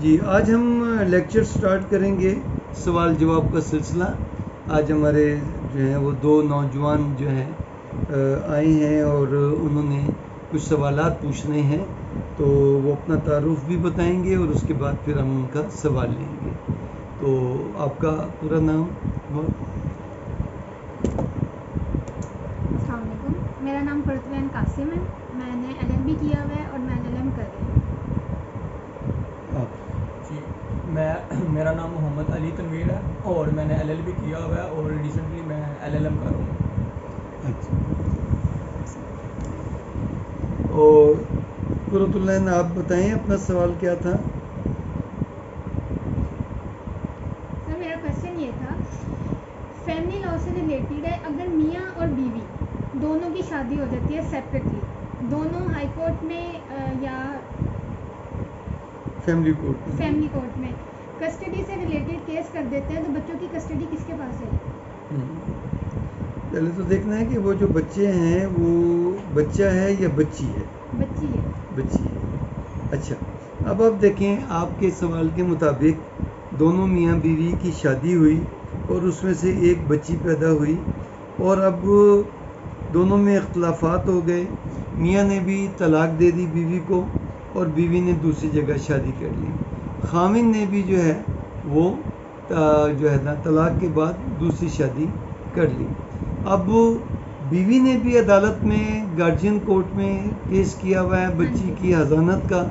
جی آج ہم lecture start کریں گے سوال جواب کا سلسلہ. آج ہمارے جو ہیں وہ دو نوجوان جو ہیں آئے ہیں اور انہوں نے کچھ سوالات پوچھنے ہیں، تو وہ اپنا تعارف بھی بتائیں گے اور اس کے بعد پھر ہم ان کا سوال لیں گے. تو آپ کا پورا نام؟ السلام علیکم، میرا نام پرتوین قاسم ہے. میں نے LLB کیا ہوا ہے اور میں LLM کر رہی ہوں. جی میرا نام محمد علی تنویر ہے اور میں نے LLB کیا ہوا ہے اور ریسنٹلی میں LLM کر رہا ہوں. اور قرۃ اللہ آپ بتائیں اپنا سوال کیا تھا؟ سر میرا کویشچن یہ تھا، فیملی لاء سے ریلیٹڈ ہے. اگر میاں اور بیوی دونوں کی شادی ہو جاتی ہے سیپریٹلی، دونوں ہائی کورٹ میں یا فیملی کورٹ میں کسٹڈی سے ریلیٹڈ کیس کر دیتے ہیں، تو بچوں کی کسٹڈی کس کے پاس ہے؟ پہلے تو دیکھنا ہے کہ وہ جو بچے ہیں وہ بچہ ہے یا بچی ہے؟ بچی ہے. بچی ہے. اچھا، اب آپ دیکھیں، آپ کے سوال کے مطابق دونوں میاں بیوی کی شادی ہوئی اور اس میں سے ایک بچی پیدا ہوئی اور اب دونوں میں اختلافات ہو گئے. میاں نے بھی طلاق دے دی بیوی کو اور بیوی نے دوسری جگہ شادی کر لی. خاوند نے بھی جو ہے وہ جو ہے نا طلاق کے بعد دوسری شادی کر لی. اب بیوی نے بھی عدالت میں گارجین کورٹ میں کیس کیا ہوا ہے بچی کی حضانت کا،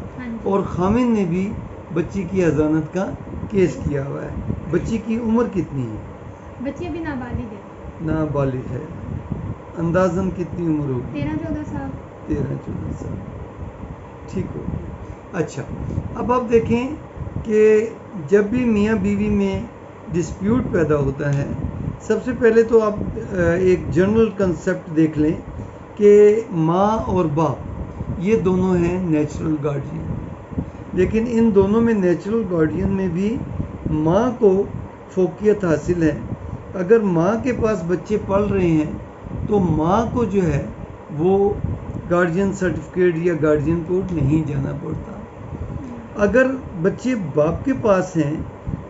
اور خاوند نے بھی بچی کی حضانت کا کیس کیا ہوا ہے. بچی کی عمر کتنی ہے؟ بچی ابھی نابالغ ہے. نابالغ ہے. اندازاً کتنی عمر ہوگی؟ 13-14 سال. 13-14 سال. ٹھیک ہو گیا. اچھا، اب آپ دیکھیں کہ جب بھی میاں بیوی میں ڈسپیوٹ پیدا ہوتا ہے، سب سے پہلے تو آپ ایک جنرل کنسیپٹ دیکھ لیں کہ ماں اور باپ یہ دونوں ہیں نیچرل گارڈین، لیکن ان دونوں میں نیچرل گارڈین میں بھی ماں کو فوقیت حاصل ہے. اگر ماں کے پاس بچے پل رہے ہیں تو ماں کو جو ہے وہ گارجین سرٹیفکیٹ یا گارجین کورٹ نہیں جانا پڑتا. اگر بچے باپ کے پاس ہیں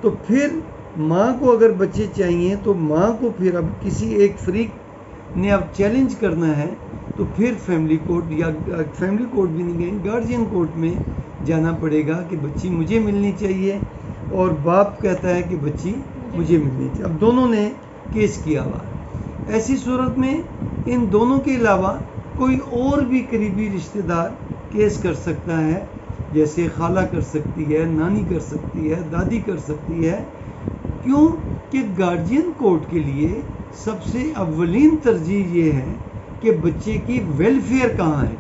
تو پھر ماں کو اگر بچے چاہیے تو ماں کو پھر اب کسی ایک فریق نے اب چیلنج کرنا ہے تو پھر فیملی کورٹ یا فیملی کورٹ بھی نہیں گئے، گارجین کورٹ میں جانا پڑے گا کہ بچی مجھے ملنی چاہیے، اور باپ کہتا ہے کہ بچی مجھے ملنی چاہیے. اب دونوں نے کیس کیا ہوا. ایسی صورت میں ان دونوں کے علاوہ کوئی اور بھی قریبی رشتہ دار کیس کر سکتا ہے، جیسے خالہ کر سکتی ہے، نانی کر سکتی ہے، دادی کر سکتی ہے. کیوں کہ گارجین کورٹ کے لیے سب سے اولین ترجیح یہ ہے کہ بچے کی ویلفیئر کہاں ہے.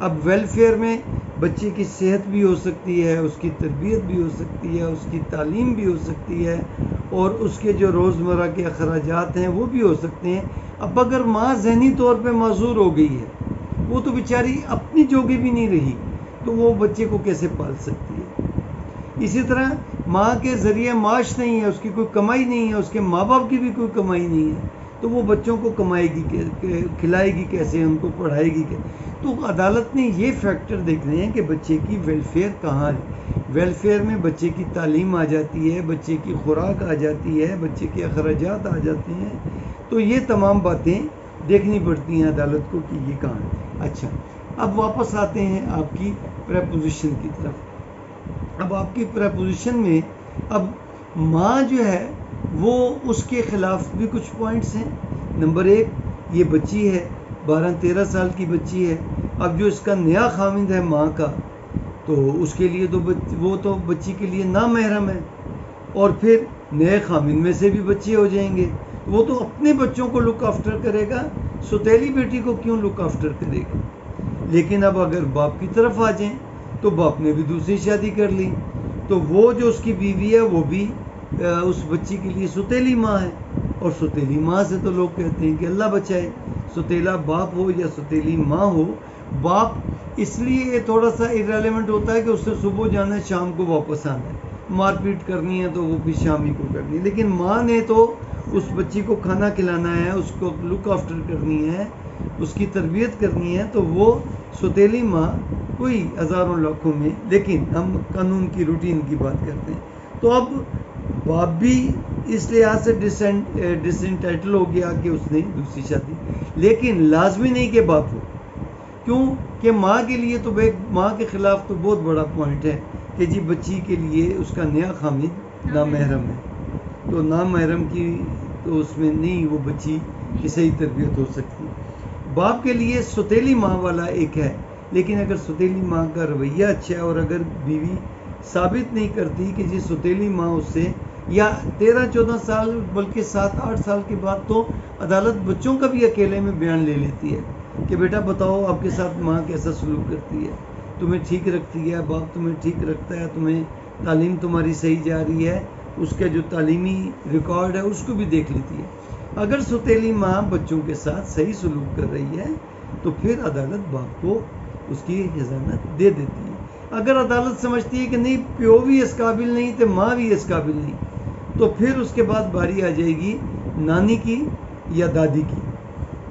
اب ویلفیئر میں بچے کی صحت بھی ہو سکتی ہے، اس کی تربیت بھی ہو سکتی ہے، اس کی تعلیم بھی ہو سکتی ہے، اور اس کے جو روزمرہ کے اخراجات ہیں وہ بھی ہو سکتے ہیں. اب اگر ماں ذہنی طور پہ معذور ہو گئی ہے، وہ تو بیچاری اپنی جوگی بھی نہیں رہی، تو وہ بچے کو کیسے پال سکتی ہے. اسی طرح ماں کے ذریعے معاش نہیں ہے، اس کی کوئی کمائی نہیں ہے، اس کے ماں باپ کی بھی کوئی کمائی نہیں ہے، تو وہ بچوں کو کمائے گی، کھلائے گی کیسے، ان کو پڑھائے گی کیسے. تو عدالت نے یہ فیکٹر دیکھنے ہیں کہ بچے کی ویلفیئر کہاں ہے. ویلفیئر میں بچے کی تعلیم آ جاتی ہے، بچے کی خوراک آ جاتی ہے، بچے کے اخراجات آ جاتے ہیں. تو یہ تمام باتیں دیکھنی پڑتی ہیں عدالت کو کہ یہ کہاں ہے. اچھا، اب واپس آتے ہیں آپ کی پریپوزیشن کی طرف. اب آپ کی پریپوزیشن میں اب ماں جو ہے وہ اس کے خلاف بھی کچھ پوائنٹس ہیں. نمبر 1، یہ بچی ہے، 12-13 سال کی بچی ہے. اب جو اس کا نیا خاوند ہے ماں کا، تو اس کے لیے تو وہ تو بچی کے لیے نامحرم ہے، اور پھر نئے خاوند میں سے بھی بچے ہو جائیں گے. وہ تو اپنے بچوں کو لک آفٹر کرے گا، سوتیلی بیٹی کو کیوں لک آفٹر کرے گا. لیکن اب اگر باپ کی طرف آ جائیں تو باپ نے بھی دوسری شادی کر لی، تو وہ جو اس کی بیوی ہے وہ بھی اس بچی کے لیے سوتیلی ماں ہے. اور سوتیلی ماں سے تو لوگ کہتے ہیں کہ اللہ بچائے، سوتیلا باپ ہو یا سوتیلی ماں ہو، باپ اس لیے تھوڑا سا ارریلیونٹ ہوتا ہے کہ اس سے صبح جانا ہے شام کو واپس آنا ہے، مار پیٹ کرنی ہے تو وہ بھی شام ہی کو کرنی ہے. لیکن ماں نے تو اس بچی کو کھانا کھلانا ہے، اس کو لک آفٹر کرنی ہے، اس کی تربیت کرنی ہے، تو وہ سوتیلی ماں کوئی ہزاروں لاکھوں میں، لیکن ہم قانون کی روٹین کی بات کرتے ہیں. تو اب باپ بھی اس لحاظ سے ڈس انٹائٹل ہو گیا کہ اس نے دوسری شادی، لیکن لازمی نہیں کہ باپ ہو. کیوں کہ ماں کے لیے تو ماں کے خلاف تو بہت بڑا پوائنٹ ہے کہ جی بچی کے لیے اس کا نیا خامد نامحرم ہے، تو نامحرم کی تو اس میں نہیں وہ بچی کی صحیح تربیت ہو سکتی. باپ کے لیے سوتیلی ماں والا ایک ہے، لیکن اگر سوتیلی ماں کا رویہ اچھا ہے اور اگر بیوی ثابت نہیں کرتی کہ جی سوتیلی ماں اس سے، یا 13-14 سال بلکہ 7-8 سال کے بعد تو عدالت بچوں کا بھی اکیلے میں بیان لے لیتی ہے کہ بیٹا بتاؤ آپ کے ساتھ ماں کیسا سلوک کرتی ہے، تمہیں ٹھیک رکھتی ہے، باپ تمہیں ٹھیک رکھتا ہے، تمہیں تعلیم تمہاری صحیح جا رہی ہے، اس کا جو تعلیمی ریکارڈ ہے اس کو بھی دیکھ لیتی ہے. اگر سوتیلی ماں بچوں کے ساتھ صحیح سلوک کر رہی ہے تو پھر عدالت باپ کو اس کی حضانت دے دیتی ہے. اگر عدالت سمجھتی ہے کہ نہیں پیو بھی اس قابل نہیں تو ماں بھی اس قابل نہیں، تو پھر اس کے بعد باری آ جائے گی نانی کی یا دادی کی،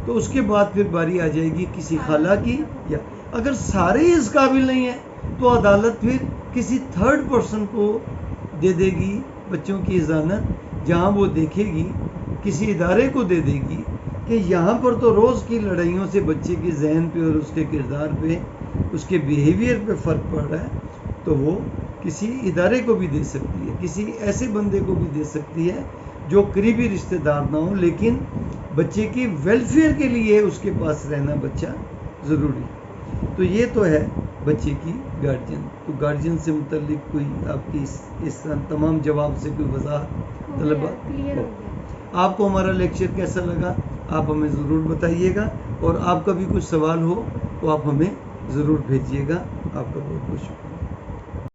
تو اس کے بعد پھر باری آ جائے گی کسی خالہ کی. یا اگر سارے ہی اس قابل نہیں ہیں تو عدالت پھر کسی تھرڈ پرسن کو دے دے گی بچوں کی حضانت، جہاں وہ دیکھے گی کسی ادارے کو دے دے گی کہ یہاں پر تو روز کی لڑائیوں سے بچے کے ذہن پہ اور اس کے کردار پہ، اس کے بیہیویئر پہ فرق پڑ رہا ہے، تو وہ کسی ادارے کو بھی دے سکتی ہے، کسی ایسے بندے کو بھی دے سکتی ہے جو قریبی رشتہ دار نہ ہو، لیکن بچے کی ویلفیئر کے لیے اس کے پاس رہنا بچہ ضروری. تو یہ تو ہے بچے کی گارجین. تو گارجین سے متعلق کوئی آپ کی اس تمام جواب سے کوئی وضاحت طلب؟ کلیئر ہو گیا. آپ کو ہمارا لیکچر کیسا لگا آپ ہمیں ضرور بتائیے گا، اور آپ کا بھی کچھ سوال ہو تو آپ ہمیں ضرور بھیجیے گا. آپ کا بہت بہت شکریہ.